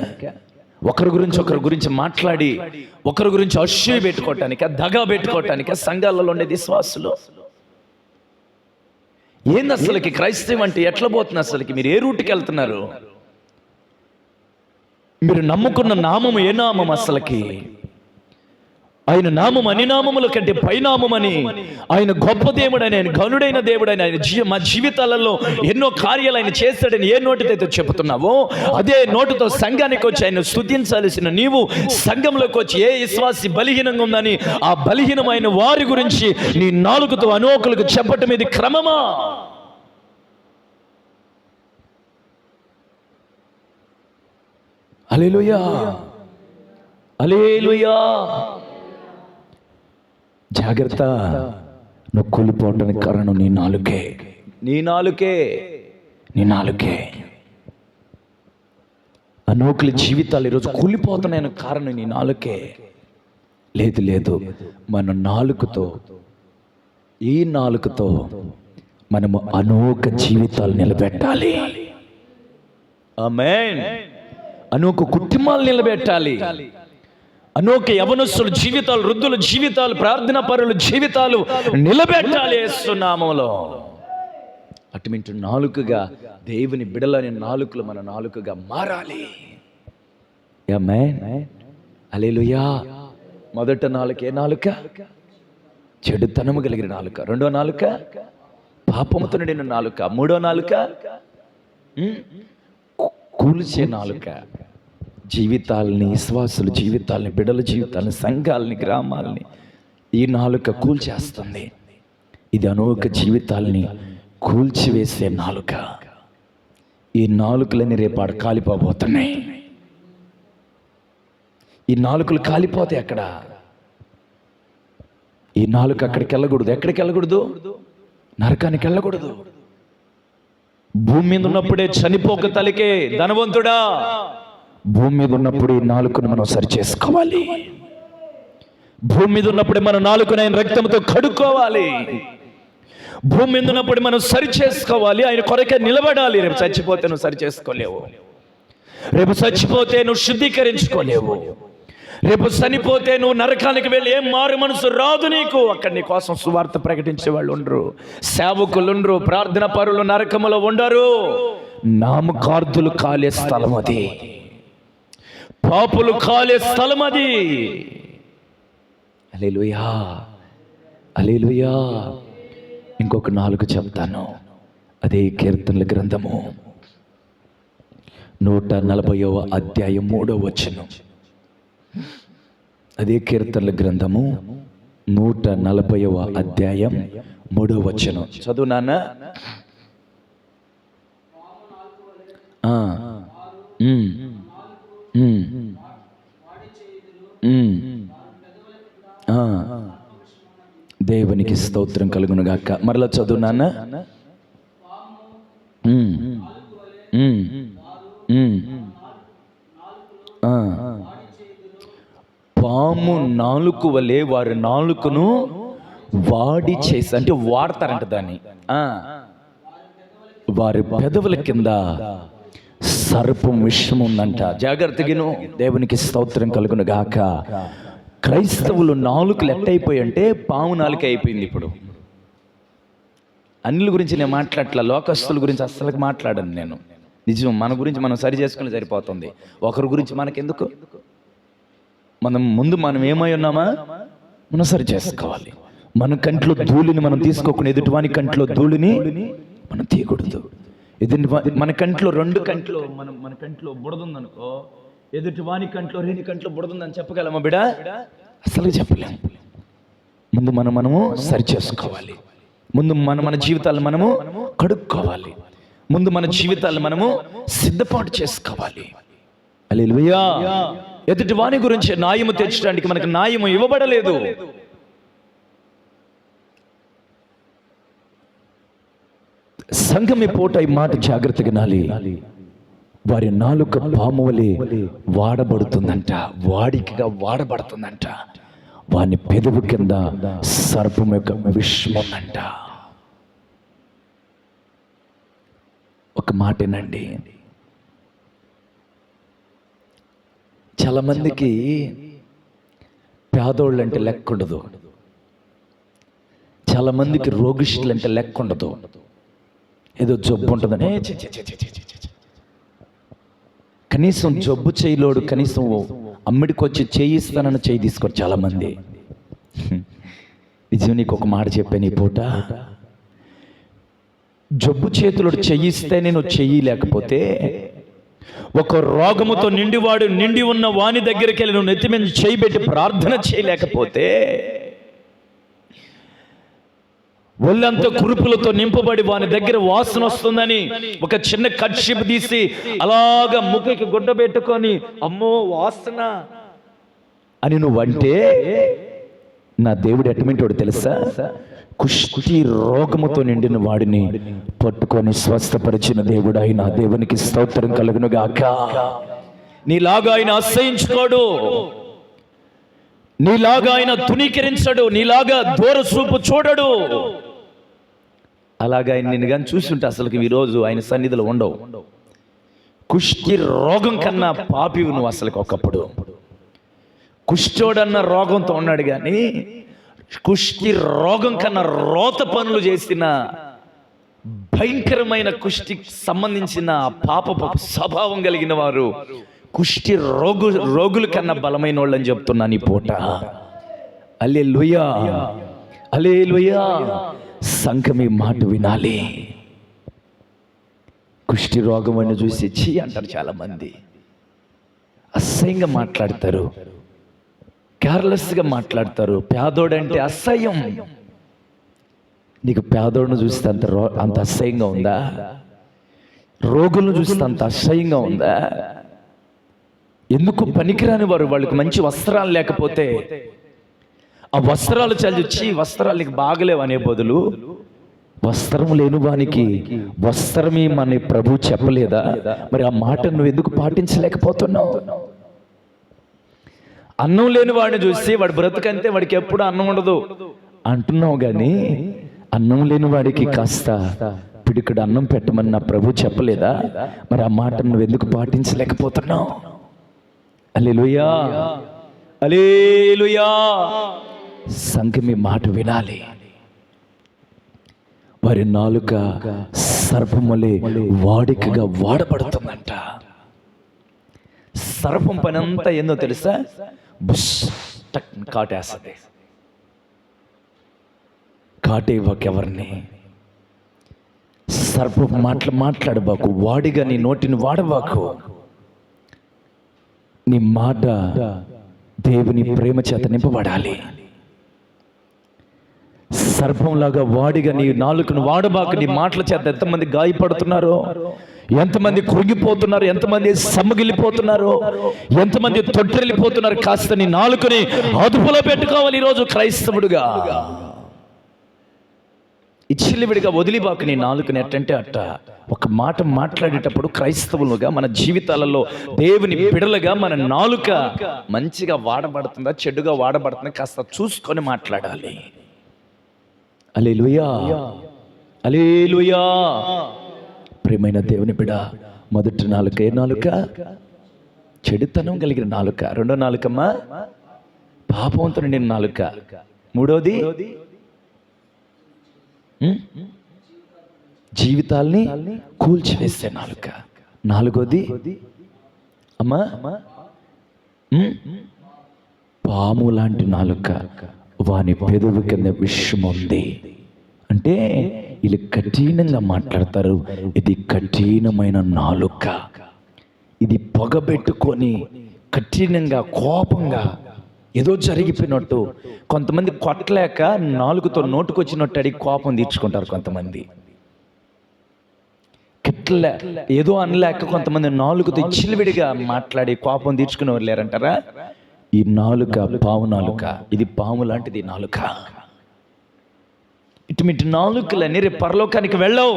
ఒకరి గురించి మాట్లాడి ఒకరి గురించి అసూయ పెట్టుకోవటానిక? దగా పెట్టుకోవటానిక? సంఘాలలో ఉండే విశ్వాసులు ఏంది అసలుకి? క్రైస్తవం అంటే ఎట్లా పోతుంది అసలుకి? మీరు ఏ రూట్కి వెళ్తున్నారు? మీరు నమ్ముకున్న నామము ఏ నామం అసలుకి? ఆయన నామం అన్ని నామముల కంటే పైనామమని, ఆయన గొప్ప దేవుడని, ఆయన గనుడైన దేవుడని, ఆయన మా జీవితాలలో ఎన్నో కార్యాలు ఆయన చేస్తాడని ఏ నోటితో చెబుతున్నావో అదే నోటితో సంఘానికి వచ్చి ఆయన స్తుతించాల్సిన నీవు సంఘంలోకి వచ్చి ఏ విశ్వాసి బలహీనంగా ఉందని ఆ బలహీనమైన వారి గురించి నీ నాలుగుతో అనేకులకు చెప్పటం ఇది క్రమమా? హల్లెలూయా, హల్లెలూయా. జాగ్రత్త, నువ్వు కూలిపోవటానికి కారణం నీ నాలుకే. నీ నాలుకే, నీ నాలుకే. అనేకుల జీవితాలు ఈరోజు కూలిపోతున్నాయని కారణం నీ నాలుకే. లేదు, మన నాలుకతో, ఈ నాలుకతో మనము అనేక జీవితాలు నిలబెట్టాలి. ఆమేన్. అనేక కుటుంబాలు నిలబెట్టాలి. అనేక యవనస్తుల జీవితాలు, వృద్ధుల జీవితాలు, ప్రార్థన పరుల జీవితాలు నిలబెట్టాలి యేసు నామములో. అటుమింటు నాలుకగా దేవుని బిడలని నాలుకలు మన నాలుకగా మారాలి. ఆమేన్, హల్లెలూయా. మొదట నాలుక ఏ నాలుక? చెడుతనము కలిగిన నాలుక. రెండో నాలుక పాపముతో నిండిన నాలుక. మూడో నాలుక కూల్చే నాలుక. జీవితాలని, విశ్వాసుల జీవితాలని, బిడ్డల జీవితాలని, సంఘాలని, గ్రామాలని ఈ నాలుక కూల్చేస్తుంది. ఇది అనేక జీవితాలని కూల్చివేసే నాలుక. ఈ నాలుకలని రేపాడు కాలిపోబోతున్నాయి. ఈ నాలుకలు కాలిపోతే ఎక్కడ? ఈ నాలుక అక్కడికి వెళ్ళకూడదు. ఎక్కడికి వెళ్ళకూడదు? నరకానికి వెళ్ళకూడదు. భూమి మీద ఉన్నప్పుడే చనిపోక తలికే ధనవంతుడా. భూమి మీద ఉన్నప్పుడు ఈ నాలుకను మనం సరి చేసుకోవాలి. భూమి మీద ఉన్నప్పుడే మన నాలుకను ఆయన రక్తంతో కడుక్కోవాలి. భూమి మీద ఉన్నప్పుడు మనం సరి చేసుకోవాలి. ఆయన కొరకే నిలబడాలి. రేపు చచ్చిపోతే నువ్వు సరి చేసుకోలేవు. రేపు చచ్చిపోతే నువ్వు శుద్ధీకరించుకోలేవు. రేపు చనిపోతే నువ్వు నరకానికి వెళ్ళి ఏం మారు మనసు రాదు నీకు. అక్కడ నీ కోసం సువార్త ప్రకటించే వాళ్ళు ఉండరు, సేవకులు ఉండరు, ప్రార్థన పరులు నరకములో ఉండరు. నామకార్థులు కాలే స్థలం అది. పాపులు కాలే స్థలం అది. హల్లెలూయా, హల్లెలూయా. ఇంకొక 4 చెప్తాను. అదే కీర్తనల గ్రంథము 140వ అధ్యాయం 3వ వచనం. అదే కీర్తనల గ్రంథము 140వ అధ్యాయం 3వ వచనం. చదువు నాన్న. దేవునికి స్తోత్రం కలుగును గాక. మరలా చదువు నాన్న. పాము నాలుక వలె వారి నాలుకను వాడి చేసి, అంటే వాడతారంట దాన్ని. వారి పెదవుల కింద సర్పం విషం ఉందంట. జాగ్రత్తగాను. దేవునికి స్తోత్రం కలుగును గాక. క్రైస్తవులు నాలుకలు ఎట్టయిపోయి అంటే పాము నాలుక అయిపోయింది. ఇప్పుడు అన్నిల గురించి నేను మాట్లాడట్లా, లోకస్తుల గురించి అస్సలు మాట్లాడను నేను. నిజం, మన గురించి మనం సరి చేసుకుని సరిపోతుంది. ఒకరి గురించి మనకెందుకు? మనం ఏమై ఉన్నామా మనం సరి చేసుకోవాలి. మన కంట్లో ధూళిని మనం తీసుకోకుండా ఎదుటివాని కంట్లో ధూళిని మనం తీయకూడదు. మన కంట్లో మన కంట్లో బుడదుందనుకో, ఎదుటివాని కంట్లో రేని కంట్లో బుడదుందని చెప్పగలమా బిడ? అసలు చెప్పలేము. ముందు మనము సరి చేసుకోవాలి. ముందు మన జీవితాలను మనము కడుక్కోవాలి. ముందు మన జీవితాలను మనము సిద్ధపాటు చేసుకోవాలి. హల్లెలూయా. ఎదుటి వాని గురించి న్యాయము తీర్చడానికి మనకు న్యాయము ఇవ్వబడలేదు. సంఘం ఈ పూట ఈ మాట జాగ్రత్తగా వినాలి. వారి నాలుక పాము వలె వాడబడుతుందంట, వాడికగా వాడబడుతుందంట. వాని పెదవు కింద సర్పం యొక్క విషం ఉందంట. ఒక మాటేనండి, చాలా మందికి పేదోళ్ళు అంటే లెక్క ఉండదు. చాలా మందికి రోగిష్ఠులు అంటే లెక్క ఉండదు. ఏదో జబ్బు ఉంటుందని కనీసం జబ్బు చేయలోడు కనీసం అమ్మిడికి వచ్చి చేయిస్తానని చేయి తీసుకోరు చాలా మంది. నిజం, నీకు ఒక మాట చెప్పాను ఈ పూట. జబ్బు చేతులు చేయిస్తే నేను చెయ్యలేకపోతే, ఒక రోగముతో నిండి ఉన్న వాని దగ్గరికి వెళ్ళి నువ్వు నెత్తి మీద చేయబెట్టి ప్రార్థన చేయలేకపోతే, ఒళ్ళంతా కురుపులతో నింపబడి వాని దగ్గర వాసన వస్తుందని ఒక చిన్న కర్చీప్ తీసి అలాగా ముఖకి గుడ్డ పెట్టుకొని అమ్మో వాసన అని నువ్వంటే, నా దేవుడు ఎట్టమింటోడు తెలుసా? కుష్టి రోగముతో నిండిన వాడిని పట్టుకొని స్వస్థపరిచిన దేవుడు ఆయన. దేవునికి స్తోత్రం కలుగును గాక. నీలాగా ఆయన అసహించుకోడు, నీలాగా ఆయన తునీకరించడు, నీలాగా దూర చూపు చూడడు. అలాగా ఆయన నిన్ను కానీ చూస్తుంటే అసలుకి ఈరోజు ఆయన సన్నిధిలో ఉండవు. కుష్టి రోగం కన్నా పాపివి నువ్వు అసలుకి. ఒకప్పుడు కుష్ఠోడన్న రోగంతో ఉన్నాడు, కానీ కుష్టి రోగం కన్నా రోత పనులు చేసిన భయంకరమైన కుష్టికి సంబంధించిన పాపపు స్వభావం కలిగిన వారు కుష్టి రోగుల కన్నా బలమైన వాళ్ళు అని చెప్తున్నాను ఈ పూట. హల్లెలూయా, హల్లెలూయా. సంఘం ఈ మాట వినాలి. కుష్టి రోగం అని చూసి చీ అంటారు చాలా మంది. అసహ్యంగా మాట్లాడతారు, కేర్లెస్గా మాట్లాడతారు. పేదోడంటే అసహ్యం. నీకు పేదోడును చూస్తే అంత అసహ్యంగా ఉందా? రోగులను చూస్తే అంత అసహ్యంగా ఉందా? ఎందుకు పనికిరాని వారు, వాళ్ళకి మంచి వస్త్రాలు లేకపోతే ఆ వస్త్రాలు చల్లిచ్చి వస్త్రాలు నీకు బాగలేవు అనే బదులు, వస్త్రం లేని వానికి వస్త్రమే మన ప్రభు చెప్పలేదా? మరి ఆ మాట నువ్వు ఎందుకు పాటించలేకపోతున్నావు? అన్నం లేని వాడిని చూసి వాడు బ్రతుకంతే, వాడికి ఎప్పుడు అన్నం ఉండదు అంటున్నావు, కానీ అన్నం లేని వాడికి కాస్త పిడికడు అన్నం పెట్టమని నా ప్రభు చెప్పలేదా? మరి ఆ మాట నువ్వు ఎందుకు పాటించలేకపోతున్నావు? హల్లెలూయా, హల్లెలూయా. సంఘం ఈ మాట వినాలి. వారి నాలుక సర్పములే వాడికగా వాడబడుతుందంట. సర్పం పని అంతా ఏందో తెలుసా? బుష్ టక్ కాటేస్తుంది. కాటేవాకెవరిని? సర్పం మాట్లాడబాకు, వాడిగా నీ నోటిని వాడబాకు. నీ మాట దేవుని ప్రేమ చేత నింపబడాలి. సర్పంలాగా వాడిగా నీ నాలుకను వాడబాకు. నీ మాటల చేత ఎంతమంది గాయపడుతున్నారో, ఎంతమంది కృంగిపోతున్నారు, ఎంతమంది సమ్మగిల్లిపోతున్నారు, ఎంతమంది తొట్టిల్లిపోతున్నారు. కాస్త నీ నాలుకని అదుపులో పెట్టుకోవాలి ఈరోజు క్రైస్తవుడుగా. ఇచ్చిలివిడిగా వదిలిబాకు నీ నాలుకని. ఎట్టంటే అట్ట ఒక మాట మాట్లాడేటప్పుడు క్రైస్తవులుగా మన జీవితాలలో దేవుని బిడలుగా మన నాలుక మంచిగా వాడబడుతుందా చెడుగా వాడబడుతుందా కాస్త చూసుకొని మాట్లాడాలి. హల్లెలూయా, హల్లెలూయా. ప్రియమైన దేవుని బిడ, మొదటి నాలుక ఏ నాలుక? చెడుతనం కలిగిన నాలుక. రెండో నాలుకమ్మా పాపంతో నిండిన నాలుక. మూడోది జీవితాల్ని కూల్చివేసే నాలుక. నాలుగోది అమ్మా పాము లాంటి నాలుక, వాని పెదవి కింద విషం ఉంది. అంటే వీళ్ళు కఠినంగా మాట్లాడతారు. ఇది కఠినమైన నాలుక. ఇది పొగబెట్టుకొని కఠినంగా కోపంగా ఏదో జరిగిపోయినట్టు. కొంతమంది కొట్టలేక నాలుగుతో నోటుకొచ్చినట్టు అడిగి కోపం తీర్చుకుంటారు. కొంతమంది కిట్లే ఏదో అనలేక కొంతమంది నాలుగుతో చిలివిడిగా మాట్లాడి కోపం తీర్చుకునే వాళ్ళు లేరంటారా? ఈ నాలుక పాము నాలుక. ఇది పాము లాంటిది నాలుక. ఇటువంటి నాలుకలన్నీ రేపు పరలోకానికి వెళ్ళవు.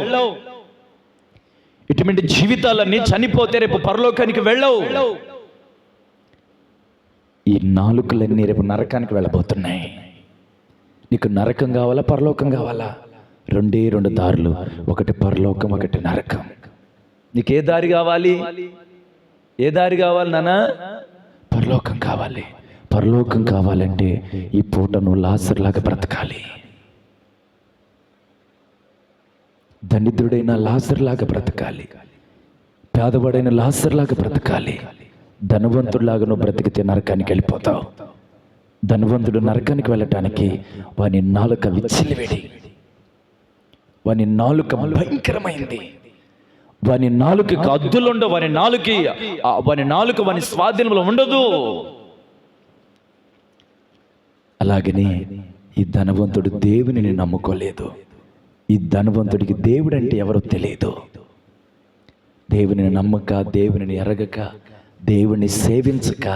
ఇటువంటి జీవితాలన్నీ చనిపోతే రేపు పరలోకానికి వెళ్ళవు. ఈ నాలుకలన్నీ రేపు నరకానికి వెళ్ళబోతున్నాయి. నీకు నరకం కావాలా పరలోకం కావాలా? రెండే రెండు దారులు, ఒకటి పరలోకం, ఒకటి నరకం. నీకు ఏ దారి కావాలి? ఏ దారి కావాలి నాన్న? పరలోకం కావాలి. పరలోకం కావాలంటే ఈ పూట నువ్వు లాజరులాగా బ్రతకాలి. దరిద్రుడైన లాజరులాగా బ్రతకాలి. పేదవాడైన లాజరులాగా బ్రతకాలి. ధనవంతుడిలాగా నువ్వు బ్రతికితే నరకానికి వెళ్ళిపోతావు. ధనవంతుడు నరకానికి వెళ్ళటానికి వాని నాలుక విచ్చిలివేడి. వాని నాలుక భయంకరమైంది. వాని నాలుకకి అద్దులుండవు. వాని నాలుక వాని స్వాధీనంలో ఉండదు. అలాగనే ఈ ధనవంతుడు దేవునిని నమ్ముకోలేదు. ఈ ధనవంతుడికి దేవుడు అంటే ఎవరో తెలియదు. దేవుని నమ్మక, దేవుని ఎరగక, దేవుని సేవించక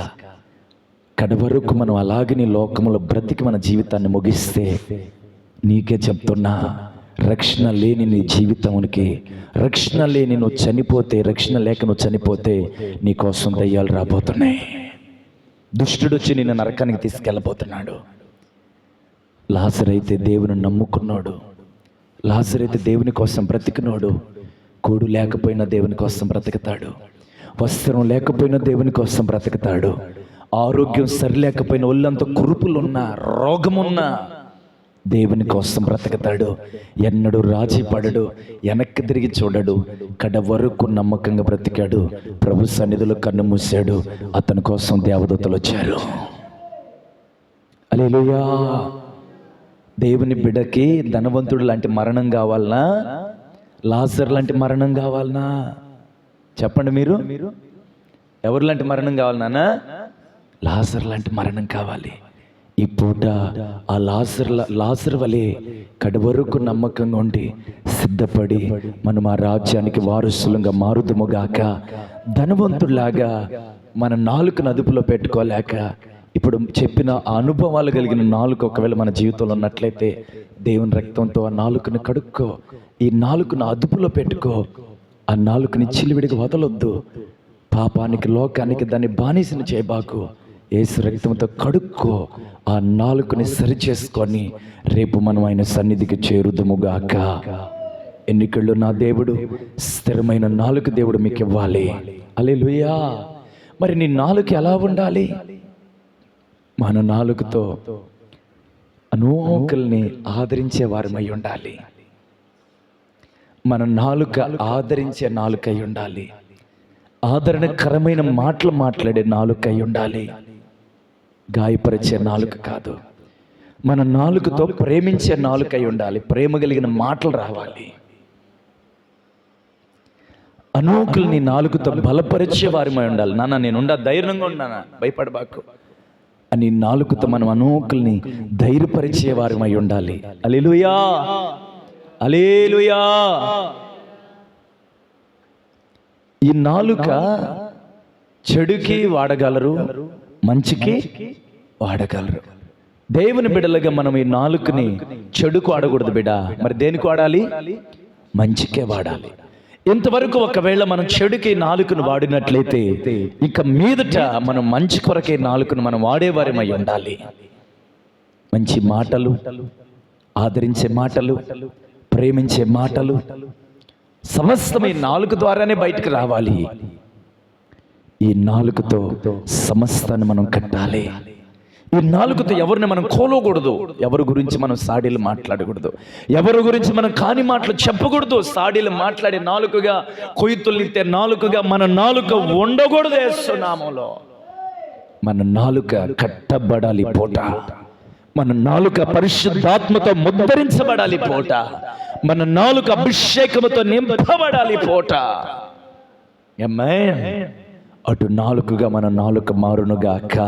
కడవరకు మనం అలాగని లోకములో బ్రతికి మన జీవితాన్ని ముగిస్తే, నీకే చెప్తున్నా, రక్షణ లేని నీ జీవితానికి, రక్షణ లేని నువ్వు చనిపోతే, రక్షణ లేక నువ్వు చనిపోతే నీ కోసం దయ్యాలు రాబోతున్నాయి. దుష్టుడు వచ్చి నిన్ను నరకానికి తీసుకెళ్ళబోతున్నాడు. లాజరు అయితే దేవుని నమ్ముకున్నాడు. లాజరు అయితే దేవుని కోసం బ్రతికినాడు. కూడు లేకపోయినా దేవుని కోసం బ్రతుకుతాడు. వస్త్రం లేకపోయినా దేవుని కోసం బ్రతుకుతాడు. ఆరోగ్యం సరిలేకపోయినా, ఒళ్ళంతా కురుపులున్నా, రోగమున్నా దేవుని కోసం బ్రతుకుతాడు. ఎన్నడూ రాజీ పడడు, వెనక్కి తిరిగి చూడడు. కడ వరకు నమ్మకంగా బ్రతికాడు. ప్రభు సన్నిధిలో కన్ను మూసాడు. అతని కోసం దేవదూతలు వచ్చారు. హల్లెలూయా. దేవుని బిడ్డకి ధనవంతుడు లాంటి మరణం కావాలనా? లాజరు లాంటి మరణం కావాలనా? చెప్పండి మీరు. ఎవరు లాంటి మరణం కావాలనా? లాజరు లాంటి మరణం కావాలి. ఈ పూట ఆ లాజరు వలె కడవరకు నమ్మకంగా ఉండి సిద్ధపడి మనం ఆ రాజ్యానికి వారసులుగా మారుదుముగాక. ధనవంతులాగా మన నాలుకను అదుపులో పెట్టుకోలేక, ఇప్పుడు చెప్పిన ఆ అనుభవాలు కలిగిన నాలుక ఒకవేళ మన జీవితంలో ఉన్నట్లయితే, దేవుని రక్తంతో ఆ నాలుకను కడుక్కో. ఈ నాలుకను అదుపులో పెట్టుకో. ఆ నాలుకని చిలివిడిగా వదలొద్దు. పాపానికి, లోకానికి దాన్ని బానిసని చేయబాకు. యేసు రక్తంతో కడుక్కో. ఆ నాలుకని సరి చేసుకొని రేపు మనం ఆయన సన్నిధికి చేరుదుముగాక. ఎన్నికల్లో నా దేవుడు స్థిరమైన నాలుక దేవుడు మీకు ఇవ్వాలి. హల్లెలూయా. మరి నీ నాలుక ఎలా ఉండాలి? మన నాలుకతో అనేకుల్ని ఆదరించే వారమై ఉండాలి. మన నాలుక ఆదరించే నాలుక అయి ఉండాలి. ఆదరణకరమైన మాటలు మాట్లాడే నాలుక అయి ఉండాలి. గాయపరిచే నాలుక కాదు. మన నాలుకతో ప్రేమించే నాలుక అయి ఉండాలి. ప్రేమ కలిగిన మాటలు రావాలి. అనేకుల్ని నాలుకతో బలపరిచే వారమై ఉండాలి. నాన్న నేనుండా, ధైర్యంగా ఉన్నానా, భయపడబాకు అని నాలుకతో మనం అనేకుల్ని ధైర్యపరిచే వారమై ఉండాలి. హల్లెలూయా, హల్లెలూయా. ఈ నాలుక చెడుకి వాడగలరు, మంచికి వాడగలరు. దేవుని బిడ్డలుగా మనం ఈ నాలుకని చెడుకు వాడకూడదు బిడ్డ. మరి దేనికి వాడాలి? మంచికే వాడాలి. ఇంతవరకు ఒకవేళ మనం చెడుకి నాలుకను వాడినట్లయితే ఇక మీదట మనం మంచి కొరకే నాలుకను మనం వాడేవారమై ఉండాలి. మంచి మాటలు, ఆదరించే మాటలు, ప్రేమించే మాటలు సమస్తం ఈ నాలుక ద్వారానే బయటకు రావాలి. ఈ నాలుకతో సమస్తాన్ని మనం కట్టాలి. ఈ నాలుకతో ఎవరిని మనం కోలకూడదు. ఎవరి గురించి మనం సాడీలు మాట్లాడకూడదు. ఎవరి గురించి మనం కాని మాటలు చెప్పకూడదు. సాడీలు మాట్లాడే నాలుకగా, కొయ్యతుల్నితే నాలుకగా మన నాలుక ఉండకూడదు. యేసునామములో మన నాలుక కట్టబడాలి పూట. మన నాలుక పరిశుద్ధాత్మతో ముద్రించబడాలి పూట. మన నాలుక అభిషేకముతో నింపబడాలి పూట. ఆమేన్. అటు నాలుకగా మన నాలుక మారునుగాక.